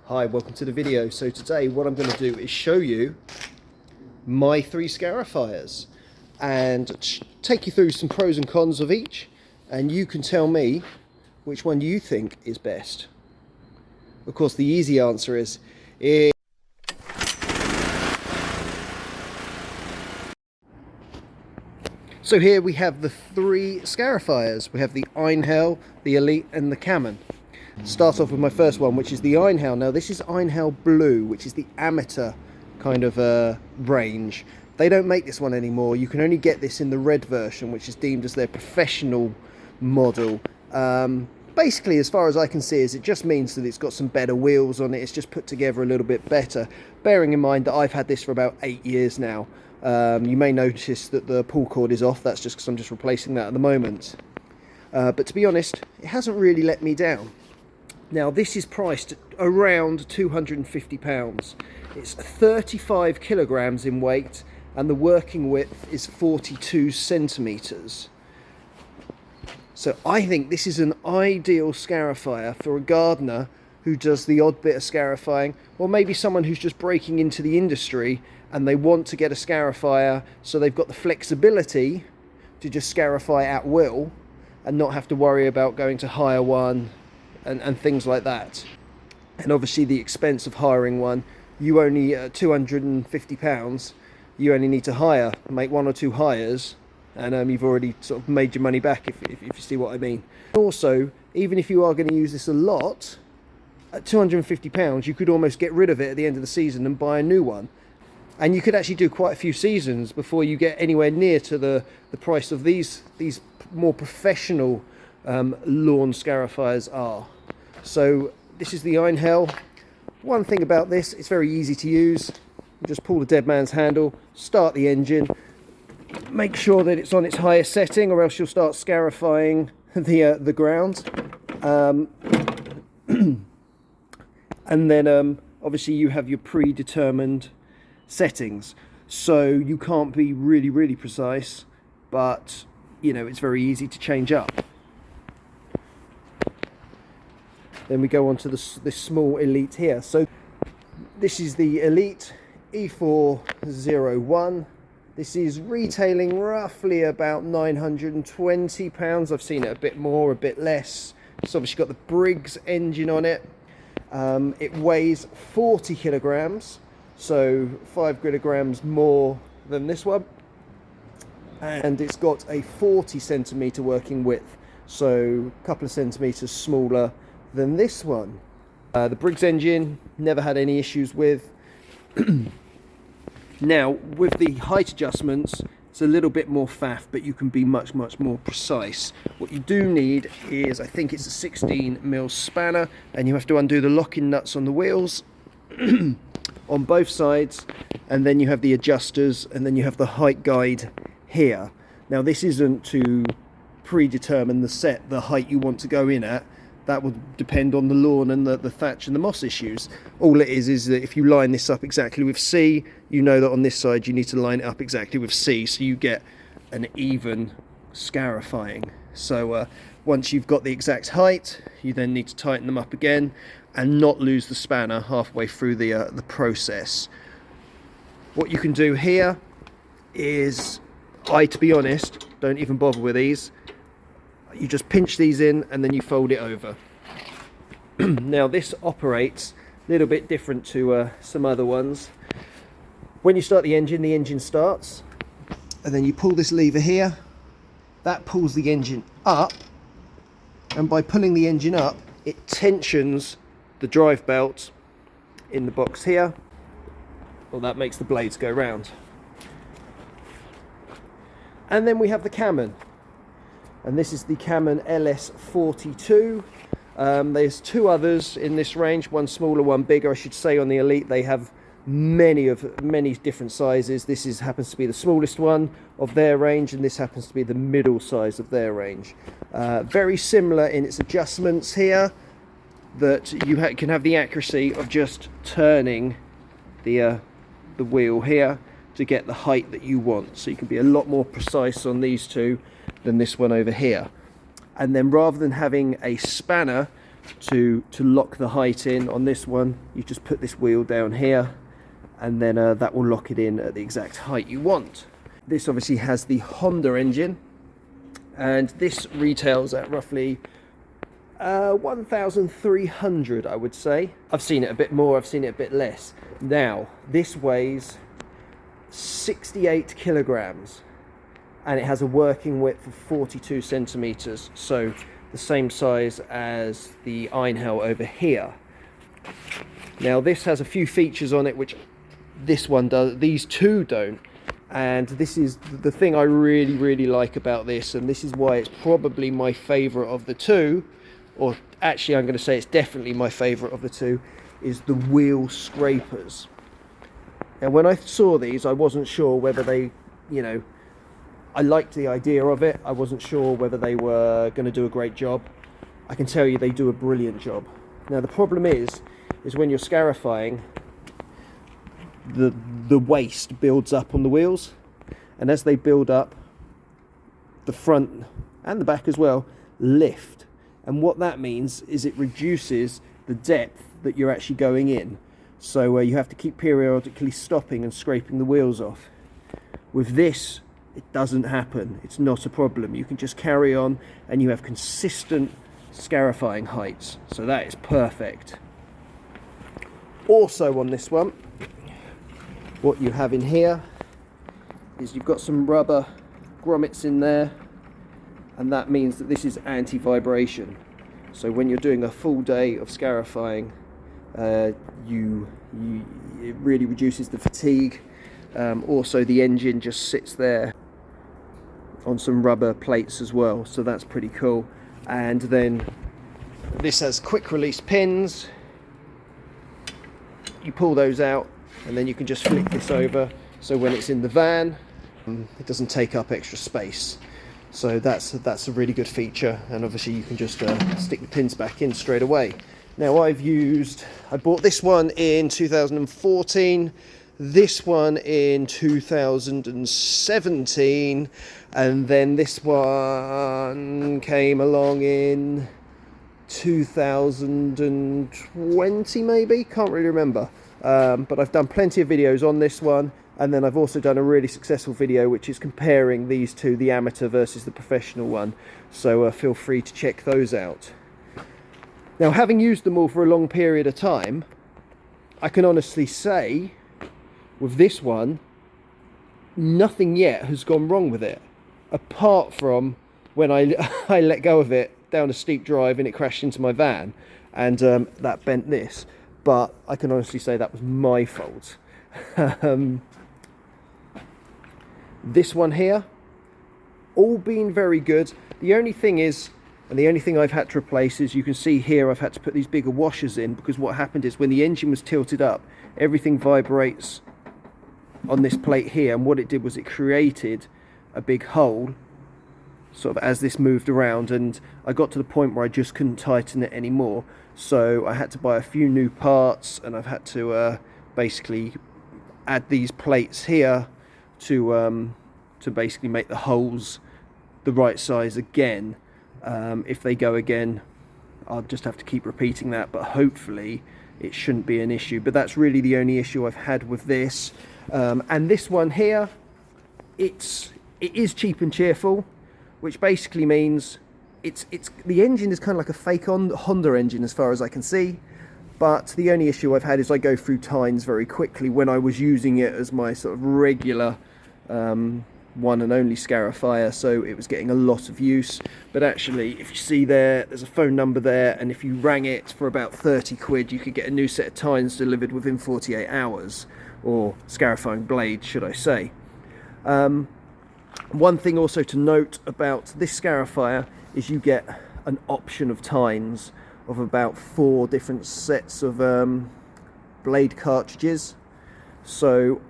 Hi, welcome to the video. So today what I'm going to do is show you my 3 scarifiers and take you through some pros and cons of each, and you can tell me which one you think is best. Of course, the easy answer is so here we have the 3 scarifiers. We have the Einhill, the Elite and the Camon. Start off with my first one, which is the Einhill. Now this is Einhill Blue, which is the amateur kind of range. They don't make this one anymore. You can only get this in the red version, which is deemed as their professional model. Basically, as far as I can see, is it just means that it's got some better wheels on it. It's just put together a little bit better, bearing in mind that I've had this for about 8 years now. You may notice that the pull cord is off. That's just because I'm just replacing that at the moment. But to be honest, it hasn't really let me down. Now this is priced at around £250. It's 35 kilograms in weight and the working width is 42 centimeters. So I think this is an ideal scarifier for a gardener who does the odd bit of scarifying, or maybe someone who's just breaking into the industry and they want to get a scarifier so they've got the flexibility to just scarify at will and not have to worry about going to hire one and things like that. And obviously the expense of hiring one, you only £250, you only need to make 1 or 2 hires, and you've already sort of made your money back, if you see what I mean. Also, even if you are going to use this a lot, at £250 you could almost get rid of it at the end of the season and buy a new one. And you could actually do quite a few seasons before you get anywhere near to the price of these more professional lawn scarifiers are. So this is the Einhill. One thing about this, it's very easy to use. You just pull the dead man's handle, start the engine, make sure that it's on its highest setting, or else you'll start scarifying the ground. And then obviously you have your predetermined settings, so you can't be really precise, but you know, it's very easy to change up. Then we go on to this small Elite here. So this is the Elite E401. This is retailing roughly about £920. I've seen it a bit more, a bit less. It's obviously got the Briggs engine on it. It weighs 40 kilograms, so 5 kilograms more than this one. And it's got a 40 centimeter working width, so a couple of centimeters smaller than this one. The Briggs engine, never had any issues with. Now with the height adjustments, it's a little bit more faff, but you can be much more precise. What you do need is, I think it's a 16mm spanner, and you have to undo the locking nuts on the wheels on both sides, and then you have the adjusters, and then you have the height guide here. Now this isn't to predetermine the height you want to go in at. That will depend on the lawn and the thatch and the moss issues. All it is that if you line this up exactly with C, you know that on this side you need to line it up exactly with C, so you get an even scarifying. So once you've got the exact height, you then need to tighten them up again and not lose the spanner halfway through the process. What you can do here is, to be honest, don't even bother with these. You just pinch these in and then you fold it over. Now this operates a little bit different to some other ones. When you start the engine starts, and then you pull this lever here. That pulls the engine up, and by pulling the engine up, it tensions the drive belt in the box here. Well, that makes the blades go round. And then we have the Camon. And this is the Camon LS42. There's 2 others in this range, one smaller, one bigger. I should say on the Elite they have many different sizes. This happens to be the smallest one of their range, and this happens to be the middle size of their range. Very similar in its adjustments here, that you can have the accuracy of just turning the wheel here to get the height that you want. So you can be a lot more precise on these two than this one over here. And then rather than having a spanner to lock the height in. On this one, you just put this wheel down here, and then that will lock it in at the exact height you want. This obviously has the Honda engine, and this retails at roughly 1,300, I would say. I've seen it a bit more, I've seen it a bit less. Now, this weighs 68 kilograms, and it has a working width of 42 centimeters, so the same size as the Einhill over here. Now, this has a few features on it which this one does, these two don't. And this is the thing I really like about this, and this is why it's probably my favorite of the two, or actually I'm going to say it's definitely my favorite of the two, is the wheel scrapers. Now, when I saw these, I wasn't sure whether they, you know, I liked the idea of it. I wasn't sure whether they were going to do a great job. I can tell you they do a brilliant job. Now, the problem is when you're scarifying, the waste builds up on the wheels, and as they build up, the front and the back as well lift, and what that means is it reduces the depth that you're actually going in, so you have to keep periodically stopping and scraping the wheels off. With this, it doesn't happen. It's not a problem. You can just carry on and you have consistent scarifying heights, so that is perfect. Also on this one, what you have in here is you've got some rubber grommets in there, and that means that this is anti-vibration. So when you're doing a full day of scarifying, it really reduces the fatigue. Also, the engine just sits there on some rubber plates as well, so that's pretty cool. And then this has quick release pins. You pull those out, and then you can just flick this over, so when it's in the van, it doesn't take up extra space. So that's a really good feature, and obviously you can just stick the pins back in straight away. Now, I bought this one in 2014, this one in 2017, and then this one came along in 2020 maybe, can't really remember. But I've done plenty of videos on this one, and then I've also done a really successful video which is comparing these two, the amateur versus the professional one, so feel free to check those out. Now, having used them all for a long period of time, I can honestly say with this one, nothing yet has gone wrong with it, apart from when I let go of it down a steep drive and it crashed into my van, and that bent this. But I can honestly say that was my fault. This one here, all been very good. The only thing is, and the only thing I've had to replace is, you can see here I've had to put these bigger washers in, because what happened is when the engine was tilted up, everything vibrates on this plate here, and what it did was it created a big hole sort of as this moved around, and I got to the point where I just couldn't tighten it anymore. So I had to buy a few new parts, and I've had to basically add these plates here to basically make the holes the right size again. If they go again, I'll just have to keep repeating that, but hopefully it shouldn't be an issue. But that's really the only issue I've had with this. And this one here, it is cheap and cheerful, which basically means the engine is kind of like a fake Honda engine as far as I can see, but the only issue I've had is I go through tines very quickly when I was using it as my sort of regular one and only scarifier, so it was getting a lot of use. But actually, if you see there's a phone number there, and if you rang it for about 30 quid, you could get a new set of tines delivered within 48 hours, or scarifying blades, should I say. One thing also to note about this scarifier is you get an option of tines of about 4 different sets of blade cartridges. So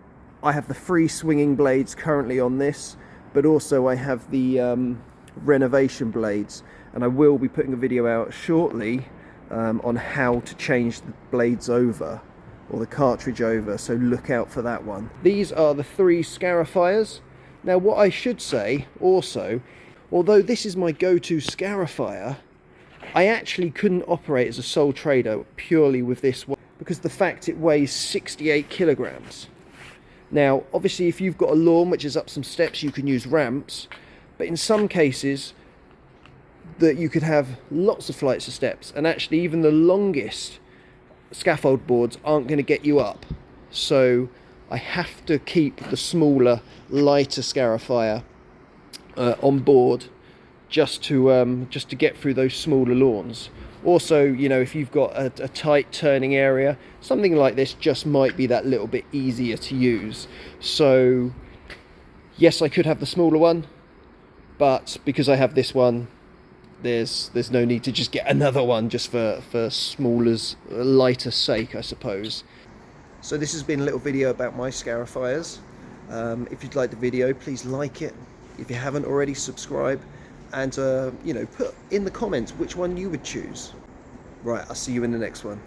I have the free swinging blades currently on this, but also I have the renovation blades, and I will be putting a video out shortly on how to change the blades over, or the cartridge over, so look out for that one. These are the 3 scarifiers. Now, what I should say also, although this is my go-to scarifier, I actually couldn't operate as a sole trader purely with this one because the fact it weighs 68 kilograms. Now, obviously, if you've got a lawn which is up some steps, you can use ramps, but in some cases, that you could have lots of flights of steps, and actually even the longest scaffold boards aren't going to get you up. So I have to keep the smaller, lighter scarifier on board just to get through those smaller lawns. Also, you know, if you've got a tight turning area, something like this just might be that little bit easier to use. So yes, I could have the smaller one, but because I have this one, there's no need to just get another one just for smaller's lighter sake, I suppose. So this has been a little video about my scarifiers. If you'd like the video, please like it. If you haven't already, subscribe, and you know, put in the comments which one you would choose. Right, I'll see you in the next one.